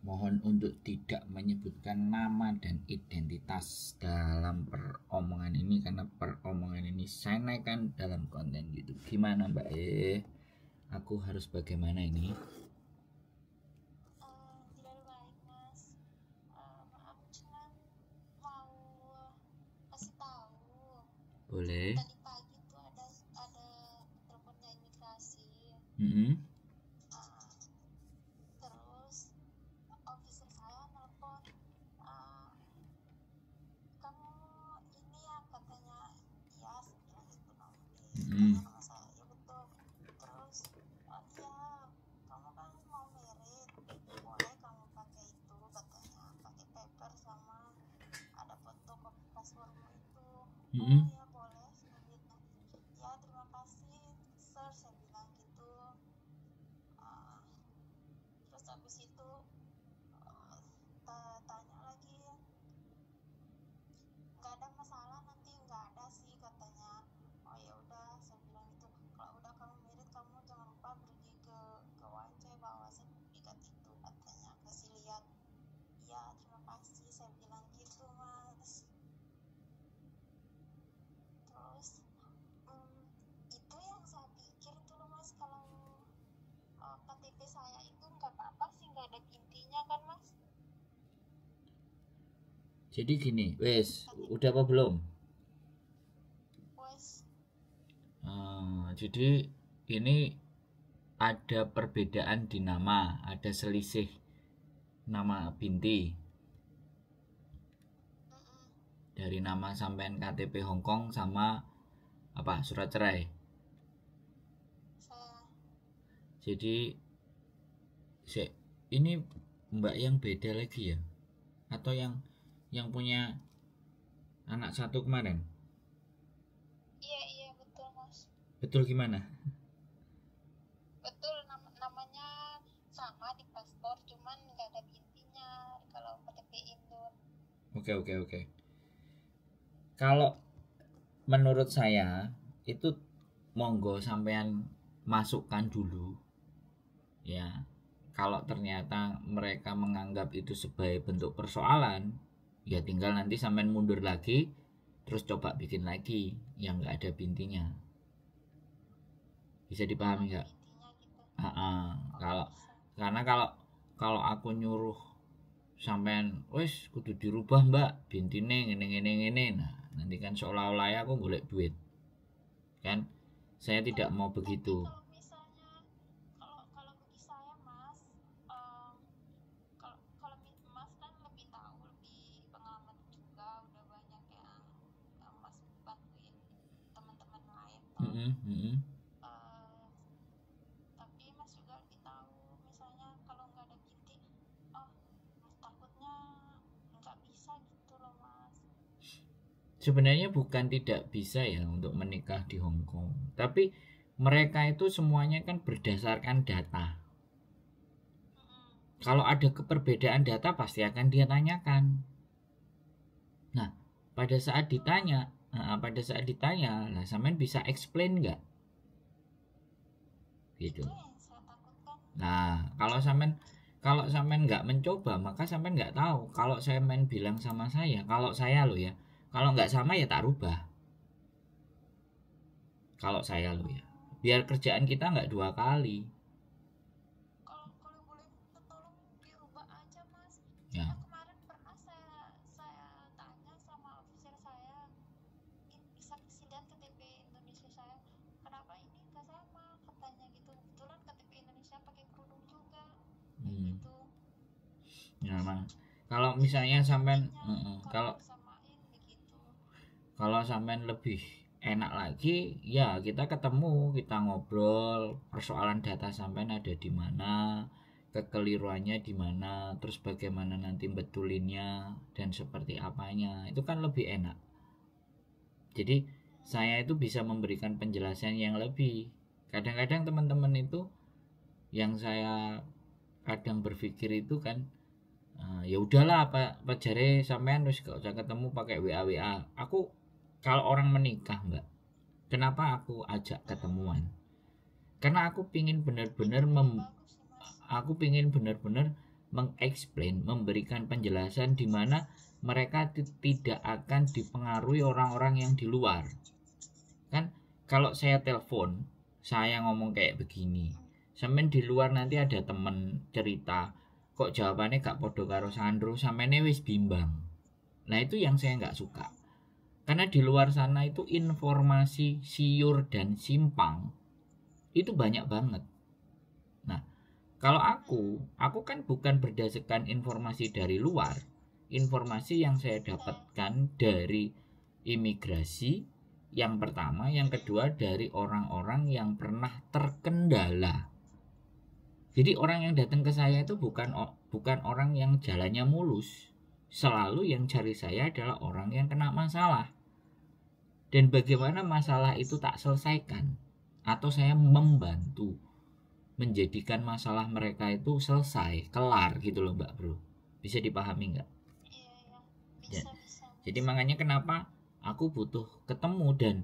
Mohon untuk tidak menyebutkan nama dan identitas dalam peromongan ini, karena peromongan ini saya naikkan dalam konten YouTube. Gimana Mbak Aku harus bagaimana ini? Tidak baik Mas. Maaf, cuman mau kasih tahu. Boleh. Tadi pagi tuh ada teleponnya imigrasi. Terus officer saya nelpon, kamu ini ya, katanya iya, saya bilang gitu nama saya, ya betul. Terus iya, kamu kan mau merit, boleh kamu pakai itu, katanya pakai paper sama ada fotokopi paspormu itu. Oh ya boleh, saya bilang. Ya terima kasih sir, saya bilang gitu. Terus habis itu tanya lagi, nggak ada masalah, nanti nggak ada sih katanya. Oh ya udah, saya bilang gitu, kalau udah kamu merit kamu jangan lupa pergi ke WC bawa sertifikat itu, katanya, kasih lihat. Iya terima kasih, saya bilang gitu Mas. Terus itu yang saya pikir tuh loh Mas, kalau KTP saya itu nggak apa-apa sih, nggak ada intinya kan Mas. Jadi gini, wes, udah apa belum? Wes. Jadi ini ada perbedaan di nama, ada selisih nama binti. Dari nama sampean KTP Hongkong sama apa, surat cerai. Jadi ini Mbak yang beda lagi ya? Atau yang punya anak satu kemarin? Iya betul Mas. Betul gimana? Betul, namanya sama di paspor, cuman nggak ada bintinya kalau KTP Indo. Oke. Kalau menurut saya itu monggo sampean masukkan dulu ya. Kalau ternyata mereka menganggap itu sebagai bentuk persoalan, ya tinggal nanti sampean mundur lagi, terus coba bikin lagi yang nggak ada bintinya. Bisa dipahami nggak? Karena kalau aku nyuruh sampean wes kudu dirubah Mbak, bintine ngene, nah nanti kan seolah-olah aku golek duit kan. Saya tidak mau begitu. Kalau bagi saya Mas, kalau Mas kan lebih tahu, lebih pengalaman juga, udah banyak yang Mas bantuin teman-teman lain tuh. Tapi Mas juga lebih tahu, misalnya kalau nggak ada binti, takutnya nggak bisa gitu loh Mas. Sebenarnya bukan tidak bisa ya untuk menikah di Hong Kong, tapi mereka itu semuanya kan berdasarkan data. Kalau ada keperbedaan data pasti akan dia tanyakan. Nah, pada saat ditanya, lah sampean bisa explain nggak? Gitu. Nah, kalau sampean nggak mencoba, maka sampean nggak tahu. Kalau sampean bilang sama saya, kalau saya loh ya, kalau nggak sama ya tak rubah. Kalau saya loh ya, biar kerjaan kita nggak dua kali. Kalau boleh tolong dirubah aja Mas. Ya. Kemarin pernah saya tanya sama officer saya, bisa kasih lihat KTP Indonesia saya, kenapa ini nggak sama, katanya gitu. Kebetulan KTP Indonesia pakai kerudung juga. Gitu. Ya, kalau misalnya sampean kalau sampean lebih enak lagi ya kita ketemu, kita ngobrol persoalan data sampean ada di mana, kekeliruannya di mana, terus bagaimana nanti betulinnya dan seperti apanya, itu kan lebih enak. Jadi saya itu bisa memberikan penjelasan yang lebih. Kadang-kadang teman-teman itu yang saya kadang berpikir itu kan, ya udahlah apa jare sampean wis gak usah ketemu pakai WA. Aku kalau orang menikah Mbak, kenapa aku ajak ketemuan? Karena aku pingin benar-benar mengeksplain, memberikan penjelasan di mana mereka tidak akan dipengaruhi orang-orang yang di luar. Kan kalau saya telepon, saya ngomong kayak begini, sampean di luar nanti ada temen cerita, kok jawabannya gak podo karo Sandro, sampean wis bimbang. Nah itu yang saya nggak suka. Karena di luar sana itu informasi siur dan simpang itu banyak banget. Nah, kalau aku kan bukan berdasarkan informasi dari luar. Informasi yang saya dapatkan dari imigrasi yang pertama, yang kedua dari orang-orang yang pernah terkendala. Jadi orang yang datang ke saya itu bukan orang yang jalannya mulus. Selalu yang cari saya adalah orang yang kena masalah. Dan bagaimana masalah itu tak selesaikan, atau saya membantu menjadikan masalah mereka itu selesai, kelar gitu loh Mbak Bro. Bisa dipahami nggak? Iya, bisa. Jadi makanya kenapa aku butuh ketemu, dan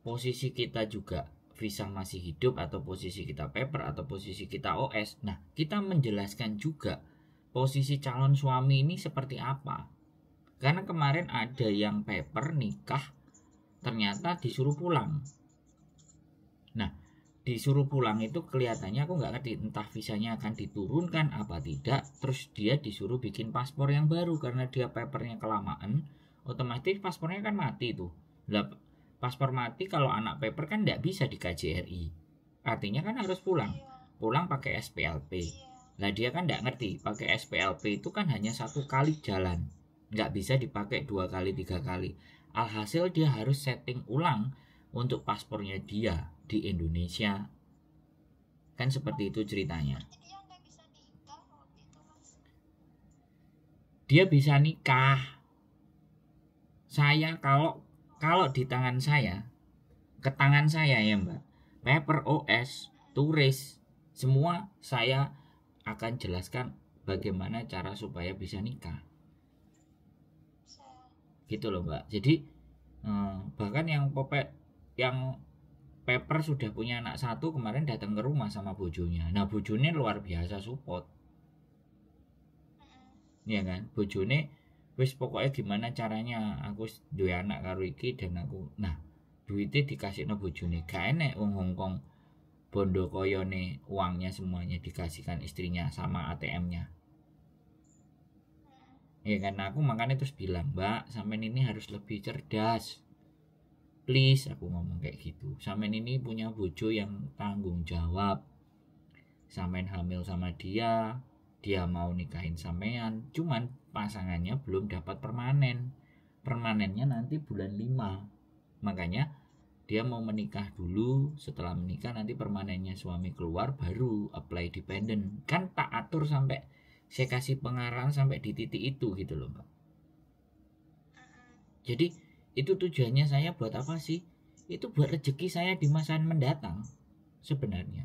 posisi kita juga visa masih hidup, atau posisi kita paper, atau posisi kita OS. Nah, kita menjelaskan juga posisi calon suami ini seperti apa. Karena kemarin ada yang paper nikah ternyata disuruh pulang. Nah, disuruh pulang itu kelihatannya aku nggak ngerti entah visanya akan diturunkan apa tidak. Terus dia disuruh bikin paspor yang baru karena dia papernya kelamaan, otomatis paspornya kan mati tuh. Lah, paspor mati kalau anak paper kan nggak bisa di KJRI. Artinya kan harus pulang pakai SPLP. Nah dia kan nggak ngerti pakai SPLP itu kan hanya 1 kali jalan, nggak bisa dipakai 2 kali 3 kali. Alhasil dia harus setting ulang untuk paspornya dia di Indonesia. Kan seperti itu ceritanya. Dia bisa nikah. Saya kalau di tangan saya, ke tangan saya ya Mbak, paper, OS, turis, semua saya akan jelaskan bagaimana cara supaya bisa nikah. Gitu loh Mbak. Jadi bahkan yang paper sudah punya anak 1 kemarin datang ke rumah sama bojonya. Nah bojone luar biasa support, ya kan. Bojone wis pokoknya gimana caranya aku duwe anak karo iki, dan aku nah duitnya dikasih no bojone. Gak enek wong Hongkong bondo koyone uangnya semuanya dikasihkan istrinya sama ATM-nya. Ya kan, aku makanya terus bilang, Mbak, sampean ini harus lebih cerdas. Please, aku ngomong kayak gitu. Sampean ini punya bojo yang tanggung jawab. Sampean hamil sama dia mau nikahin sampean, cuman pasangannya belum dapat permanen. Permanennya nanti bulan 5. Makanya dia mau menikah dulu, setelah menikah nanti permanennya suami keluar baru apply dependent. Kan tak atur sampai saya kasih pengarahan sampai di titik itu gitu loh Mbak. Jadi itu tujuannya saya buat apa sih? Itu buat rezeki saya di masa mendatang sebenarnya.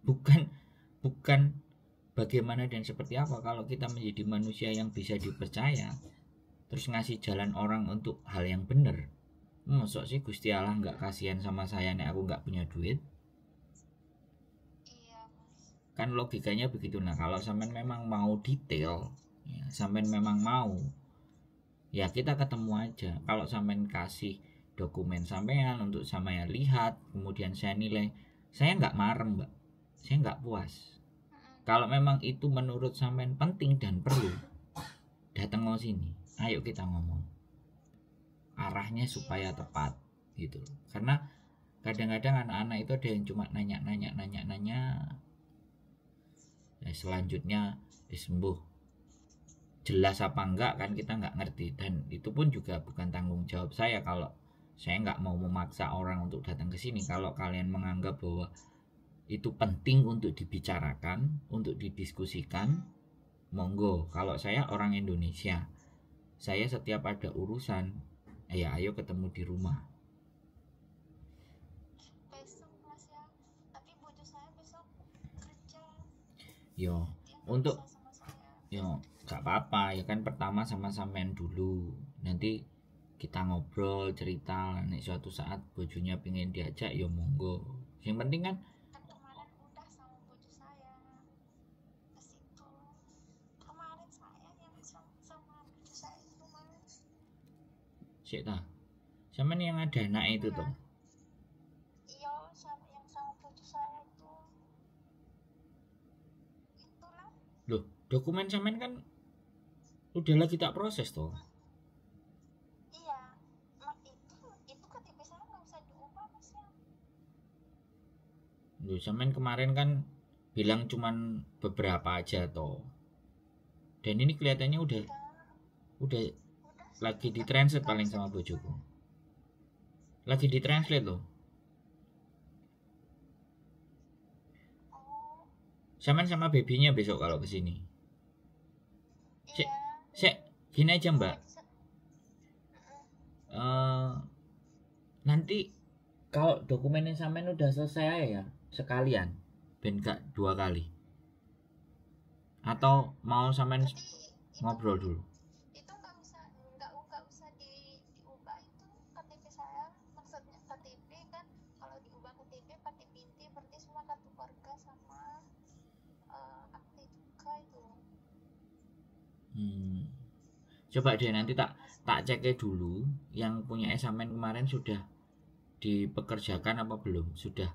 Bukan bagaimana dan seperti apa. Kalau kita menjadi manusia yang bisa dipercaya, terus ngasih jalan orang untuk hal yang benar, masuk sih Gusti Allah nggak kasihan sama saya nih aku nggak punya duit? Kan logikanya begitu. Nah kalau sampean memang mau detail ya, sampean memang mau ya kita ketemu aja. Kalau sampean kasih dokumen sampean untuk sampean lihat, kemudian saya nilai, saya nggak marem Mbak, saya nggak puas. Kalau memang itu menurut sampean penting dan perlu, datang ke sini, ayo kita ngomong arahnya supaya tepat gitu. Karena kadang-kadang anak-anak itu ada yang cuma nanya ya, selanjutnya disembuh jelas apa enggak kan kita nggak ngerti, dan itu pun juga bukan tanggung jawab saya. Kalau saya nggak mau memaksa orang untuk datang ke sini. Kalau kalian menganggap bahwa itu penting untuk dibicarakan, untuk didiskusikan, monggo. Kalau saya orang Indonesia, saya setiap ada urusan ya ayo ketemu di rumah. Yo untuk yo gak apa-apa ya kan, pertama sama sampean dulu, nanti kita ngobrol cerita. Nek suatu saat bojonya pengen diajak yo monggo. Yang penting kan kemarin udah sama bojo saya ke situ. Cek ta. Sampean yang ada anak itu toh. Iya, yang sama bojo saya itu. Itulah. Loh, dokumen sampean kan udah lagi tak proses toh. Iya, itu KTP saya nggak usah diubah Mas ya. Loh, sampean kemarin kan bilang cuman beberapa aja toh. Dan ini kelihatannya udah lagi ditranslate paling sama bojoku. Lagi ditranslate loh. Sampean sama babynya besok kalau kesini. Sek, gini aja Mbak. Nanti kalau dokumennya sampean udah selesai ya sekalian, ben gak 2 kali. Atau mau sampean ngobrol dulu? Itu nggak usah diubah itu KTP saya. Maksudnya KTP kan kalau diubah KTP pakai binti berarti semua kartu keluarga sama akte juga itu. Coba deh nanti tak cek dulu yang punya sampean kemarin sudah dipekerjakan apa belum, sudah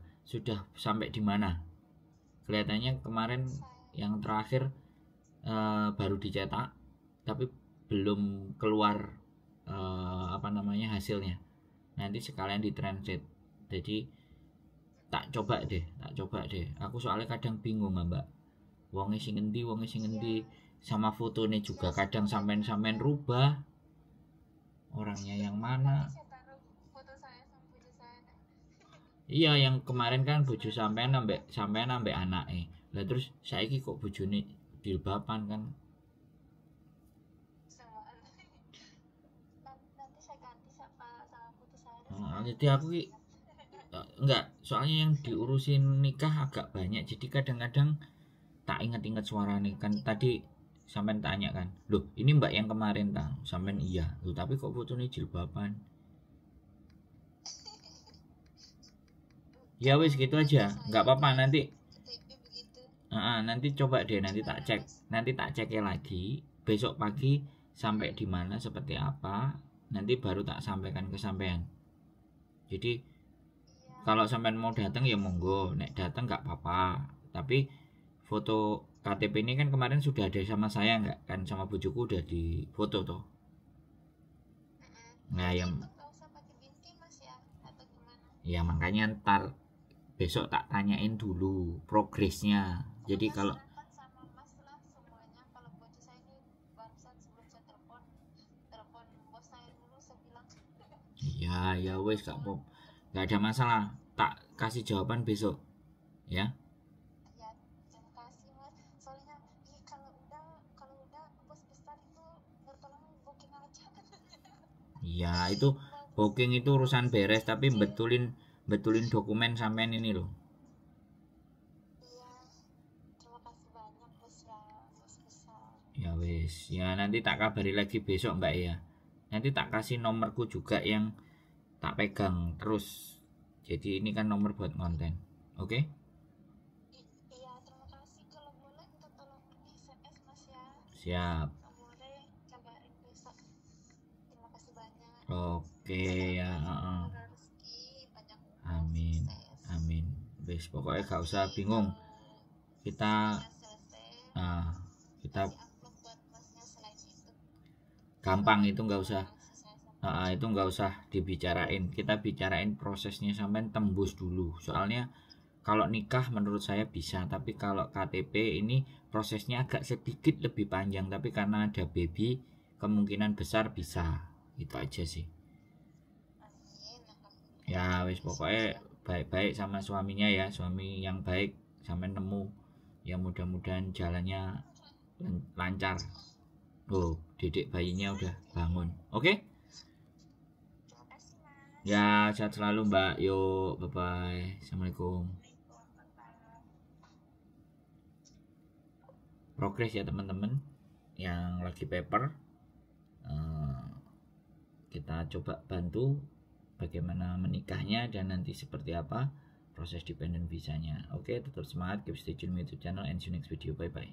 sampai di mana. Kelihatannya kemarin yang terakhir baru dicetak tapi belum keluar hasilnya. Nanti sekalian ditranslate. Jadi tak coba deh. Aku soalnya kadang bingung Mbak. Wonge sing endi sama fotonya juga kadang sampean rubah. Orangnya yang mana? Iya, yang kemarin kan bojo sampean ambek anake. Lah terus saiki kok bojone jilbaban kan. Nanti saya ganti sama foto saya. Jadi aku enggak, soalnya yang diurusin nikah agak banyak. Jadi kadang-kadang tak ingat suaranya kan tadi sampean tanya kan. Loh, ini Mbak yang kemarin tang. Sampean iya. Loh, tapi kok fotonya jilbaban? Ya wis gitu aja, nggak apa-apa nanti. Nanti coba deh, nanti tak cek lagi besok pagi sampai di mana seperti apa, nanti baru tak sampaikan ke sampean. Jadi kalau sampean mau datang ya monggo, nek datang nggak apa-apa. Tapi foto KTP ini kan kemarin sudah ada sama saya nggak kan, sama bojoku udah di foto toh. Nah ya makanya ntar besok tak tanyain dulu progresnya. Jadi kalau sama Mas lah semuanya. Kalau bojo saya ini barusan sebelum saya telepon bos saya dulu, saya bilang ya wes gak ada masalah, tak kasih jawaban besok ya. Ya terima kasih Mas. Soalnya kalau udah bos besar itu bertolong booking aja. Ya itu booking itu urusan beres, tapi betulin dokumen sampean ini loh. Iya, terima kasih banyak bos ya, bos besar. Ya wes, ya nanti tak kabari lagi besok Mbak ya. Nanti tak kasih nomorku juga yang tak pegang terus. Jadi ini kan nomor buat konten. Oke? Iya, terima kasih. Kalau boleh minta tolong SMS Mas ya. Siap. Boleh kabarin besok. Terima kasih banyak. Oke ya. Amin. Wes pokoknya gak usah bingung. Kita gampang, itu nggak usah dibicarain. Kita bicarain prosesnya sampai tembus dulu. Soalnya kalau nikah menurut saya bisa, tapi kalau KTP ini prosesnya agak sedikit lebih panjang, tapi karena ada baby kemungkinan besar bisa. Itu aja sih. Ya wes pokoknya baik-baik sama suaminya ya, suami yang baik sampai nemu. Ya mudah-mudahan jalannya lancar. Oh, dedek bayinya udah bangun. Oke? Ya, sehat selalu Mbak. Yuk, bye-bye. Assalamualaikum. Progres ya teman-teman yang lagi paper. Kita coba bantu bagaimana menikahnya dan nanti seperti apa proses dependent visanya. Oke, tetap semangat, keep stay tune with YouTube channel and see you next video. Bye bye.